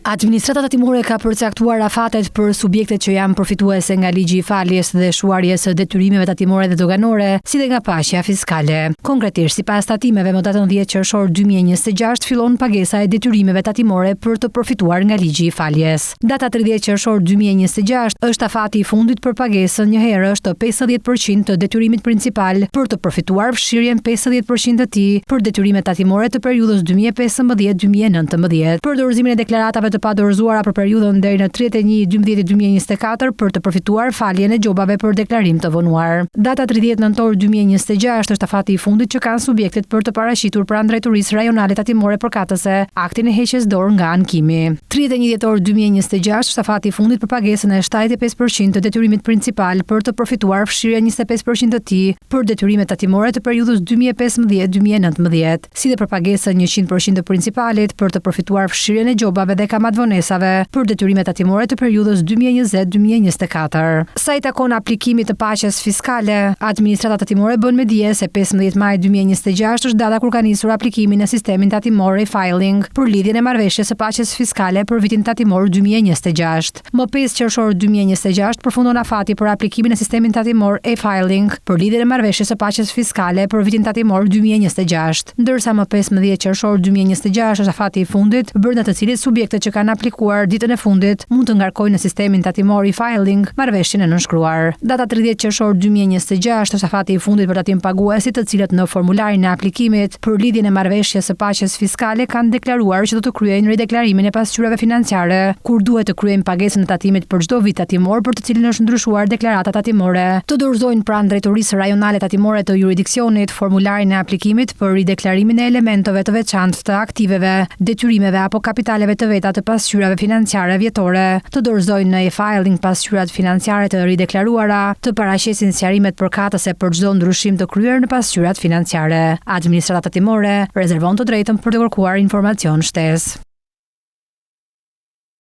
Administrata tatimore ka përcaktuar afatet për subjektet që janë përfituese nga ligji i faljes dhe shuarjes së detyrimeve tatimore dhe doganore, si dhe nga paqja fiskale. Konkretisht, sipas tatimeve, më datën 10 qershor 2026 fillon pagesa e detyrimeve tatimore për të përfituar nga ligji i faljes. Data 30 qershor 2026 është afati i fundit për pagesën njëherë është 50% të detyrimit principal për të përfituar fshirjen 50% të tij për detyrimet tatimore të periudhës 2015-2019. Për dorëzimin e deklaratave të padorëzuara për periudhën deri në 31/12/2024 për të përfituar faljen e gjobave për deklarim të vonuar. Data 30 nëntor 2026 është afati i fundit që kanë subjektet për të paraqitur pranë drejtorisë rajonale tatimore përkatëse aktin e heqjes dorë nga ankimi. 31 dhjetor 2026 është afati i fundit për pagesën e 75% të detyrimit principal për të përfituar fshirja 25% të tij për detyrimet tatimore të periudhës 2015-2019, si dhe për pagesën 100% të principalit për të përfituar fshirjen e gjobave dhe kamatvonesave për detyrimet tatimore të periudhës 2020-2024. Sa i takon aplikimit të paqes fiskale, administrata tatimore bën me dije se 15 maj 2026 është data kur ka nisur aplikimi në sistemin tatimor e-filing për lidhjen e marrëveshjes së paqes fiskale për vitin tatimor 2026. Më 5 qershor 2026 përfundon afati për aplikimin në sistemin tatimor e-filing për lidhjen e marrëveshjes së paqes fiskale për vitin tatimor 2026, ndërsa më 15 qershor 2026 është afati i fundit brenda të cilit subjektet që kanë aplikuar ditën e fundit mund të ngarkojnë në sistemin tatimor e-filing marrëveshjen e nënshkruar. Data 30 qershor 2026 është afati i fundit për tatim paguesit të cilët në formularin e aplikimit për lidhjen e marrëveshjes së paqes fiskale kanë deklaruar që do të kryejnë rideklarimin e pasqyrave financiare, kur duhet të kryejnë pagesën e tatimit për çdo vit tatimor për të cilin është ndryshuar deklarata tatimore. Të dorëzojnë pranë drejtorisë rajonale tatimore të jurisdiksionit formularin e aplikimit për rideklarimin e elementeve të veçantë të aktiveve, detyrimeve apo kapitaleve të veta të pasqyrave financiare vjetore, të dorëzojnë në e-filing pasqyrat financiare të rideklaruara, të paraqesin sqarimet përkatëse për çdo ndryshim të kryer në pasqyrat financiare. Administrata tatimore rezervon të drejtën për të kërkuar informacion shtesë.